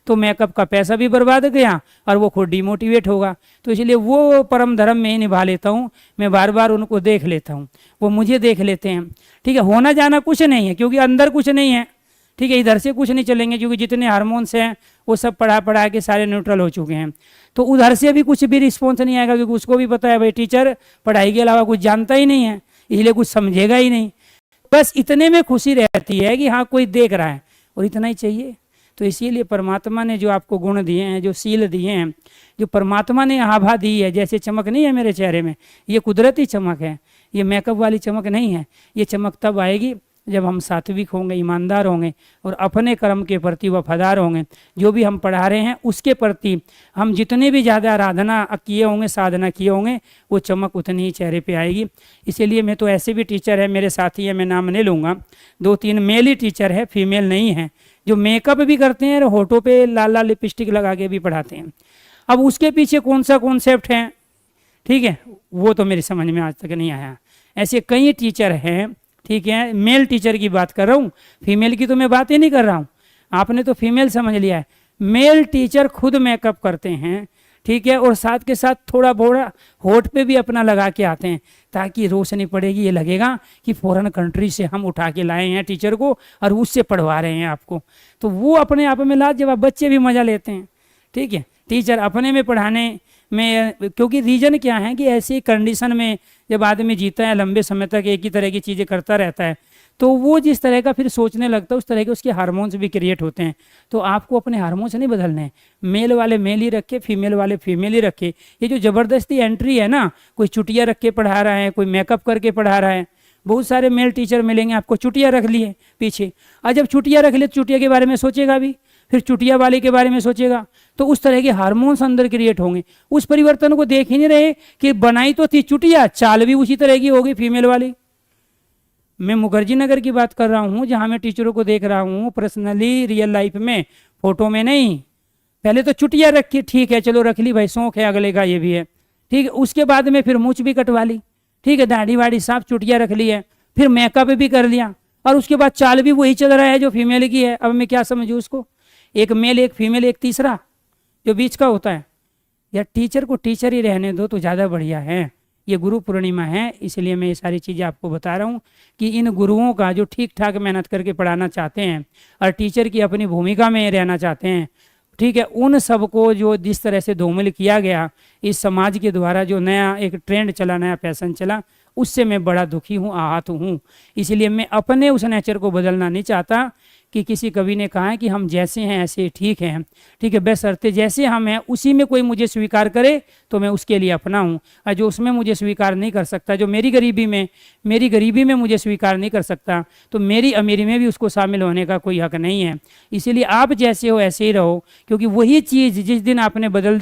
तो मेकअप का पैसा भी बर्बाद गया और वो खुद डिमोटिवेट होगा। तो इसलिए वो परम धर्म में ही निभा लेता हूँ, मैं बार बार उनको देख लेता हूँ, वो मुझे देख लेते हैं। ठीक है, होना जाना कुछ नहीं है क्योंकि अंदर कुछ नहीं है। ठीक है, इधर से कुछ नहीं चलेंगे क्योंकि जितने हार्मोन्स हैं वो सब पढ़ा के सारे न्यूट्रल हो चुके हैं। तो उधर से भी कुछ भी रिस्पॉन्स नहीं आएगा क्योंकि उसको भी पता है भाई टीचर पढ़ाई के अलावा कुछ जानता ही नहीं है, इसलिए कुछ समझेगा ही नहीं। बस इतने में खुशी रहती है कि हाँ कोई देख रहा है, और इतना ही चाहिए। तो इसीलिए परमात्मा ने जो आपको गुण दिए हैं, जो सील दिए हैं, जो परमात्मा ने आभा दी है, जैसे चमक नहीं है मेरे चेहरे में, ये कुदरती चमक है, ये मेकअप वाली चमक नहीं है। ये चमक तब आएगी जब हम सात्विक होंगे, ईमानदार होंगे और अपने कर्म के प्रति वफादार होंगे। जो भी हम पढ़ा रहे हैं उसके प्रति हम जितने भी ज़्यादा आराधना किए होंगे, साधना किए होंगे, वो चमक उतनी ही चेहरे पे आएगी। इसीलिए मैं तो ऐसे भी टीचर है, मेरे साथी है, मैं नाम नहीं लूँगा, 2-3 मेल ही टीचर है, फीमेल नहीं है, जो मेकअप भी करते हैं और होठों पे लाल लाल लिपस्टिक लगा के भी पढ़ाते हैं। अब उसके पीछे कौन सा कॉन्सेप्ट है, ठीक है, वो तो मेरी समझ में आज तक नहीं आया। ऐसे कई टीचर हैं, ठीक है, मेल टीचर की बात कर रहा हूँ, फीमेल की तो मैं बात ही नहीं कर रहा हूँ। आपने तो फीमेल समझ लिया है। मेल टीचर खुद मेकअप करते हैं, ठीक है, और साथ के साथ थोड़ा बोड़ा होठ पे भी अपना लगा के आते हैं ताकि रोशनी पड़ेगी, ये लगेगा कि फॉरेन कंट्री से हम उठा के लाए हैं टीचर को और उससे पढ़वा रहे हैं आपको। तो वो अपने आप में लाजवाब, बच्चे भी मज़ा लेते हैं। ठीक है, टीचर अपने में पढ़ाने में, क्योंकि रीजन क्या है कि ऐसी कंडीशन में जब आदमी जीता है लंबे समय तक एक ही तरह की चीज़ें करता रहता है, तो वो जिस तरह का फिर सोचने लगता है उस तरह के उसके हार्मोन्स भी क्रिएट होते हैं। तो आपको अपने हार्मोन्स नहीं बदलने हैं, मेल वाले मेल ही रखे, फीमेल वाले फीमेल ही रखे। ये जो ज़बरदस्ती एंट्री है ना, कोई चुटिया रख के पढ़ा रहा है, कोई मेकअप करके पढ़ा रहा है, बहुत सारे मेल टीचर मिलेंगे आपको चुटिया रख लिए पीछे, और जब चुटिया रख ले तो चुटिया के बारे में सोचेगा भी, फिर चुटिया वाले के बारे में सोचेगा, तो उस तरह के हार्मोन्स अंदर क्रिएट होंगे। उस परिवर्तन को देख ही नहीं रहे कि बनाई तो थी चुटिया, चाल भी उसी तरह की होगी फीमेल वाली। मैं मुखर्जी नगर की बात कर रहा हूँ जहाँ मैं टीचरों को देख रहा हूँ पर्सनली, रियल लाइफ में, फोटो में नहीं। पहले तो चुटिया रखी, ठीक है चलो रख ली भाई, शौक है अगले का ये भी है, ठीक है, उसके बाद में फिर मूछ भी कटवा ली, ठीक है, दाढ़ी वाड़ी साफ, चुटिया रख ली है, फिर मेकअप भी कर लिया, और उसके बाद चाल भी वही चल रहा है जो फीमेल की है। अब मैं क्या समझूँ उसको, एक मेल एक फीमेल एक तीसरा जो बीच का होता है। या टीचर को टीचर ही रहने दो तो ज़्यादा बढ़िया है। ये गुरु पूर्णिमा है, इसलिए मैं ये सारी चीज़ें आपको बता रहा हूँ कि इन गुरुओं का जो ठीक ठाक मेहनत करके पढ़ाना चाहते हैं और टीचर की अपनी भूमिका में रहना चाहते हैं, ठीक है, उन सबको जो जिस तरह से धूमिल किया गया इस समाज के द्वारा, जो नया एक ट्रेंड चला, नया फैशन चला, उससे मैं बड़ा दुखी हूँ, आहत हूँ। इसलिए मैं अपने उस नेचर को बदलना नहीं चाहता कि किसी कवि ने कहा है कि हम जैसे हैं ऐसे ठीक हैं, ठीक है, बशर्ते जैसे हम हैं उसी में कोई मुझे स्वीकार करे तो मैं उसके लिए अपना हूँ, और जो उसमें मुझे स्वीकार नहीं कर सकता, जो मेरी गरीबी में मुझे स्वीकार नहीं कर सकता, तो मेरी अमीरी में भी उसको शामिल होने का कोई हक नहीं है। इसीलिए आप जैसे हो ऐसे ही रहो, क्योंकि वही चीज़ जिस दिन आपने बदल